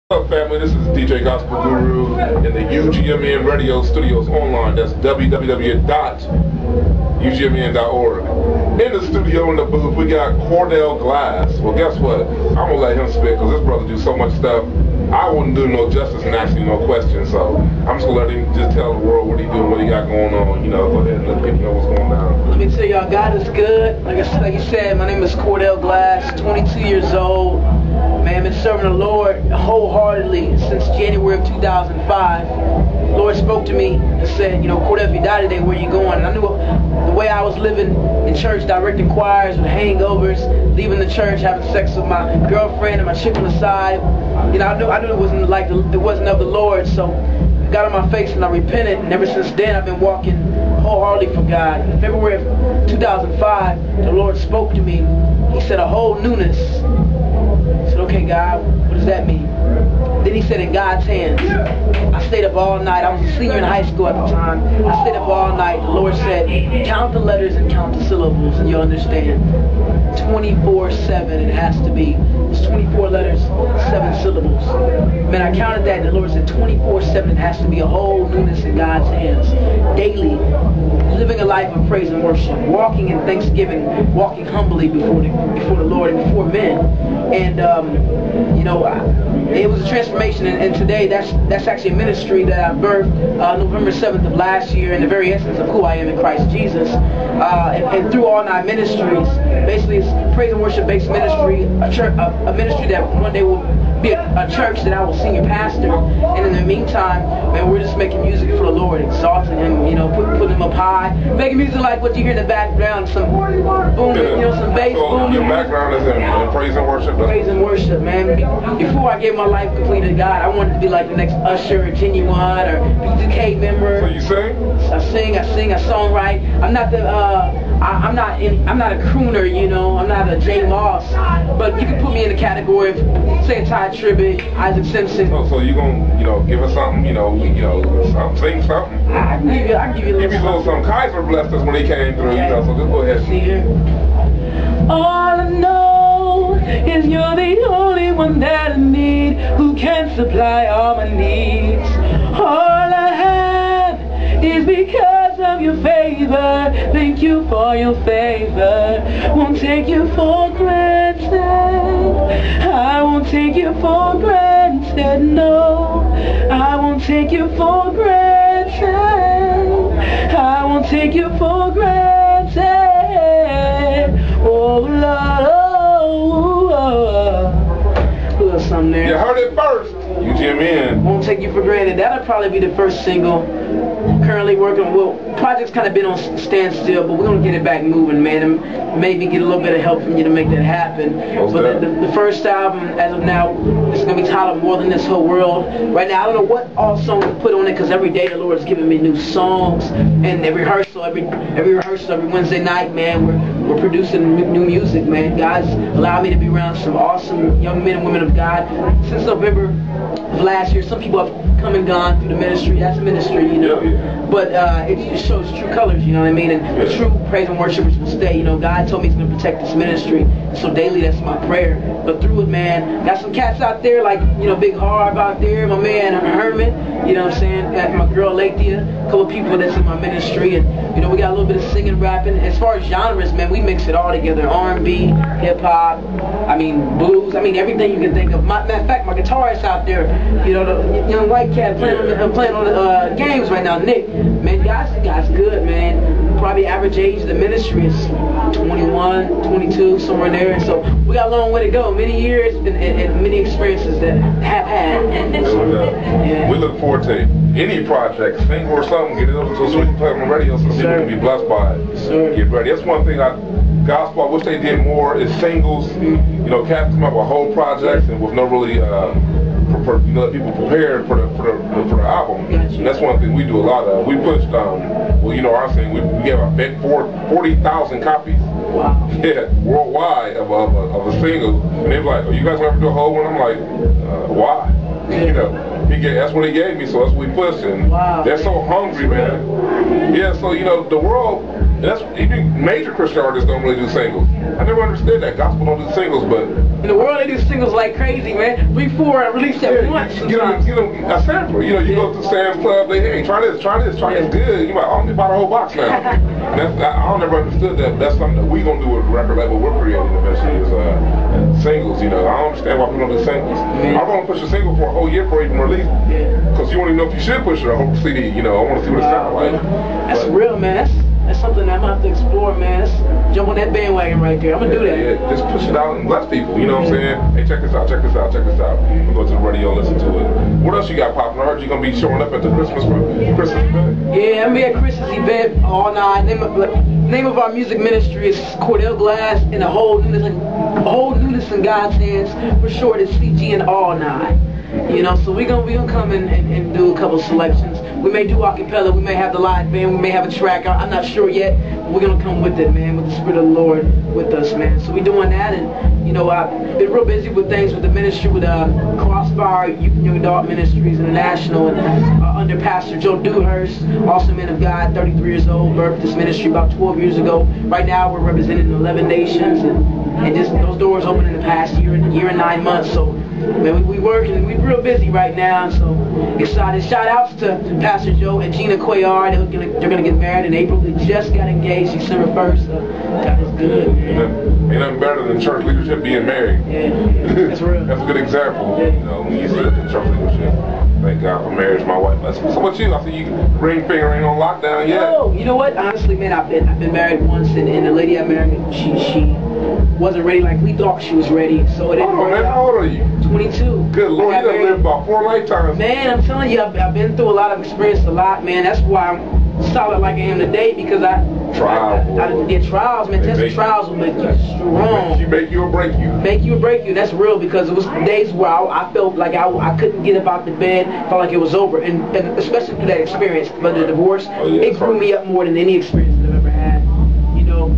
What's up, family? This is DJ Gospel Guru in the UGMN Radio Studios online. That's www.ugmn.org. In the studio, in the booth, we got Cordell Glass. Well, guess what? I'm going to let him spit because this brother do so much stuff. I wouldn't do no justice and ask him no questions, so I'm just going to let him just tell the world what he doing, what he got going on. You know, go ahead and let people know what's going on. Let me tell y'all, God is good. Like you said, my name is Cordell Glass, 22 years old. Man, I've been serving the Lord wholeheartedly since January of 2005. The Lord spoke to me and said, you know, Cordell, if you die today, where you going? And I knew the way I was living in church, directing choirs with hangovers, leaving the church, having sex with my girlfriend and my chick on the side. You know, I knew it wasn't of the Lord, so I got on my face and I repented. And ever since then, I've been walking wholeheartedly for God. In February of 2005, the Lord spoke to me. He said a whole newness. I said, okay, God, what does that mean? Then he said, in God's hands. I stayed up all night. I was a senior in high school at the time. I stayed up all night. The Lord said, count the letters and count the syllables, and you'll understand. 24/7 it has to be. It's 24 letters, 7 syllables. Man, I counted that, and the Lord said 24/7 it has to be a whole newness in God's hands. Daily, living a life of praise and worship, walking in thanksgiving, walking humbly before the Lord and before men. And you know, it was a transformation, and today that's actually a ministry that I birthed November 7th of last year, in the very essence of who I am in Christ Jesus. And through All Night Ministries, basically it's praise and worship based ministry, a ministry that one day will be a church that I will senior pastor. And in the meantime, man, we're just making music for the Lord, exalting Him, you know, putting Him up high, making music like what you hear in the background, some booming, you know, some bass booming. Your background is in praise and worship. Praise and worship, man. Before I gave my life completely to God, I wanted to be like the next Usher or Genuine or B2K member. So you sing? I sing, I songwrite. I'm not the I'm not a crooner, you know. I'm not a J Moss, but you can put me in the category of, say, Ty Tribbett, Isaac Simpson. So you gonna, you know, give us something, you know, sing something. I can give you a little something. Kaiser blessed us when he came through, you know. So just go ahead. See here. All I know is you're the only one that I need, who can supply all my needs. All I have is because of your favor. Thank you for your favor. Won't take you for granted. I won't take you for granted. No, I won't take you for granted. I won't take you for granted. Oh Lord, a little something there. You heard it first. UGMN. Won't Take You for Granted. That'll probably be the first single. Currently working, well, project's kind of been on standstill, but we're going to get it back moving, man, and maybe get a little bit of help from you to make that happen. But the first album, as of now, is going to be titled More Than This Whole World. Right now, I don't know what all songs to put on it, because every day the Lord is giving me new songs, and every rehearsal, every Wednesday night, man, we're producing new music, man. God's allowed me to be around some awesome young men and women of God. Since November of last year, some people have come and gone through the ministry. That's ministry, you know. Yeah. But it just shows true colors, you know what I mean? And the true praise and worshipers will stay. You know, God told me He's going to protect this ministry. And so daily, that's my prayer. But through it, man, got some cats out there like, you know, Big Harv out there, my man Herman, you know what I'm saying? Got my girl Lathea, a couple of people that's in my ministry. And, you know, we got a little bit of singing, rapping. As far as genres, man, we mix it all together. R&B, hip-hop, I mean, blues, I mean, everything you can think of. Matter of fact, my guitarist out there, you know, the young white cat playing on the games right now, Nick. Man, God's good, man. Probably average age of the ministry is 21, 22, somewhere there. And so we got a long way to go. Many years and many experiences that have had. Yeah. We look forward to any project, single or something, get it up so we can play on the radio so people can be blessed by it. Get ready. That's one thing gospel, I wish they did more is singles. You know, cats come up with whole projects and with no really let people prepared for the album. That's one thing we do a lot of. We pushed well, you know, our thing, we gave 40,000 copies. Wow. Yeah, worldwide of a single. And they were like, oh, you guys want to do a whole one? I'm like, why? You know, that's what he gave me, so that's what we pushed. And they're so hungry, man. Yeah, so, you know, the world And that's even major Christian artists don't really do singles. I never understood that. Gospel don't do singles, but in the world they do singles like crazy, man. 3, 4 released at once. Get them a sampler. You know, you go to Sam's Club, they hey, try this, it's good. You might only buy the whole box now. I never understood that. That's something that we gonna do with a record label we're creating eventually is singles. You know, I don't understand why people don't do singles. I want to push a single for a whole year before it even release. Because you don't even know if you should push it a whole CD. You know, I want to see what it sounds like. That's real, man. That's something I'm gonna have to explore, man. Let's jump on that bandwagon right there. I'm gonna do that. Yeah, just push it out and bless people. You know what I'm saying? Hey, check this out, check this out, check this out. We'll go to the radio and listen to it. What else you got popping? I heard you gonna be showing up at the Christmas event. Yeah, I'm gonna be at Christmas event all night. Name of our music ministry is Cordell Glass and a whole newness in God's hands. For short, it's CG and All Night. You know, so we gonna come in and do a couple selections. We may do acapella, we may have the live band, we may have a track. I'm not sure yet. We're gonna come with it, man, with the Spirit of the Lord with us, man. So we're doing that, and you know, I've been real busy with things with the ministry, with Crossfire Youth and Young Adult Ministries International, and under Pastor Joe Dewhurst, awesome man of God, 33 years old, birthed this ministry about 12 years ago. Right now, we're represented in 11 nations, and just those doors opened in the past year and 9 months. So, man, we working, we're real busy right now. So excited. Shout outs to Pastor Joe and Gina Cuellar. They're gonna get married in April. They just got engaged December 1st. God is good, man. Ain't nothing better than church leadership being married. Yeah, that's real. That's a good example. You know, when you see it in church leadership. Thank God for marriage, my wife. So what you? I see you ring finger ain't on lockdown yet. No, you know what? Honestly, man, I've been married once, and the lady I married, she wasn't ready like we thought she was ready. So it didn't work out. How old are you? 22. Good Lord, you done lived about 4 lifetimes. Man, I'm telling you, I've been through a lot, I've experienced a lot, man. That's why I'm solid like I am today, because I did trials, man. Testing trials will make you strong. She make you or break you. Make you or break you. That's real, because it was days where I felt like I couldn't get up out the bed, felt like it was over, and especially through that experience, but the divorce, it grew me up more than any experience that I've ever had. You know,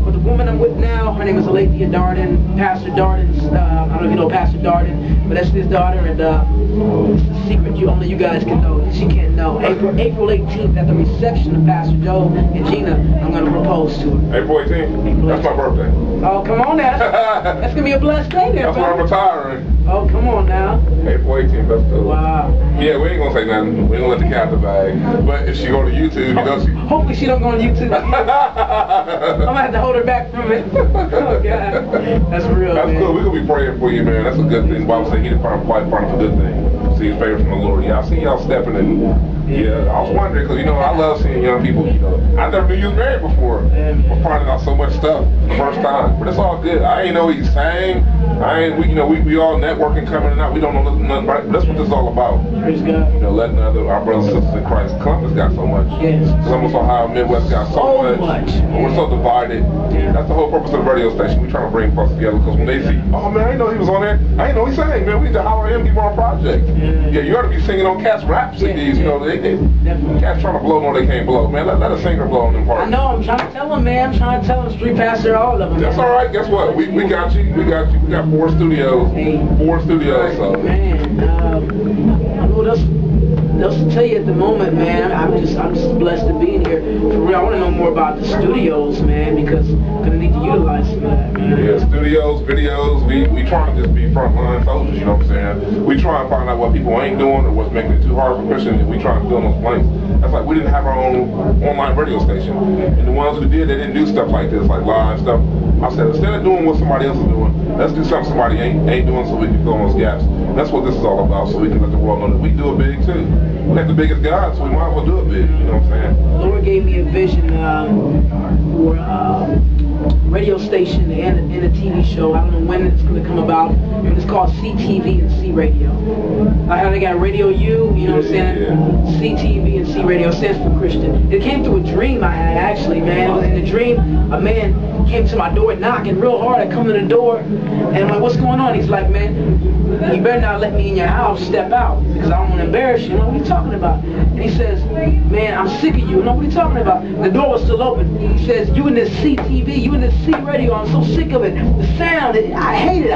but the woman I'm with now, her name is Alethea Darden, Pastor Darden's, I don't know if you know Pastor Darden, but that's his daughter, and it's a secret only you guys can know. She can't know. April 18th, at the reception of Pastor Joe and Gina, I'm going to propose to her. April 18th? That's my birthday. Oh, come on now. That's going to be a blessed day there, That's where I'm retiring. Oh, come on now. April 18th, that's good. Wow. Yeah, we ain't going to say nothing. We ain't going to let the cat the bag. But if she go to YouTube, you know hopefully she don't go on YouTube. I'm going to have to hold her back from it. Oh, God. That's real, That's man. cool. We're going to be praying for you, man. That's a good thing. The Bible said he that find wife find a good thing. See his favor from the Lord. Yeah, I see y'all stepping in. Yeah, I was wondering, because, you know, I love seeing young people, you know. I never knew you was married before. We're finding out so much stuff the first time. But it's all good. I ain't know he sang. We all networking coming in and out. We don't know nothing about it. That's what this is all about. Praise God. You know, letting our brothers and sisters in Christ. Columbus got so much. Yes. Columbus, Ohio, Midwest got so much. But we're so divided. Yeah. That's the whole purpose of the radio station. We're trying to bring folks together, because when they see, oh man, I didn't know he was on there. I didn't know he sang, man. We need to holler him, give him our project. Yeah, you ought to be singing on Cat's rap CDs. You know, Cat's trying to blow, no, they can't blow. Man, let a singer blow on them parts. I know, I'm trying to tell him, man. I'm trying to tell him, street pastor, all of them. That's all right. Guess what? We got you. We got 4 studios. 4 studios. So. Man, what else to tell you at the moment, man? I'm just blessed to be in here. For real, I want to know more about the studios, man, because I'm gonna need to utilize some of that, man. Yeah, studios, videos. We try to just be frontline soldiers. You know what I'm saying? We try and find out what people ain't doing or what's making it too hard for Christians, and we try to fill those blanks. That's like we didn't have our own online radio station, and the ones who did, they didn't do stuff like this, like live stuff. I said, instead of doing what somebody else is doing, let's do something somebody ain't doing, so we can fill those gaps. That's what this is all about, so we can let the world know that we do it big too. We have the biggest God, so we might as well do it big. You know what I'm saying? The Lord gave me a vision for a radio station and a TV show. I don't know when it's going to come about. It's called CTV and C Radio. I heard they got Radio U, you know what I'm saying? Yeah. CTV and C Radio stands for Christian. It came through a dream I had, actually, man. It was in a dream, a man came to my door knocking real hard. I come to the door, and I'm like, what's going on? He's like, man, you better not let me in your house, step out, because I don't want to embarrass you. I'm like, what are you talking about? And he says, man, I'm sick of you. I'm like, what are you talking about? The door was still open. He says, you in this CTV, you in this C Radio, I'm so sick of it. The sound, I hate it.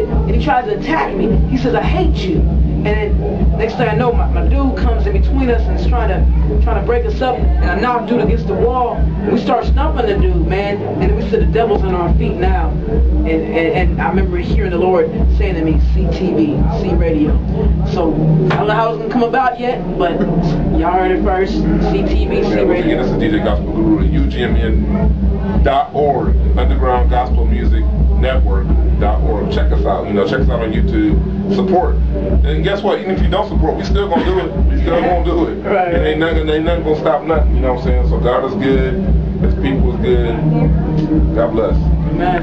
And he tries to attack me. He says, I hate you. And then next thing I know, my dude comes in between us and is trying to break us up, and I knock dude against the wall. And we start stomping the dude, man. And then we said the devil's on our feet now. And I remember hearing the Lord saying to me, "See TV, see radio." So I don't know how it's gonna come about yet, but y'all heard it first. See TV, see radio. Again, this is DJ Gospel Guru at UGMN.org, Underground Gospel Music Network.org. Check us out. Check us out on YouTube. Support. And guess what? Even if you don't support, we still gonna do it. We still gonna do it. Right. And ain't nothing gonna stop nothing. You know what I'm saying? So God is good. His people is good. God bless. Amen.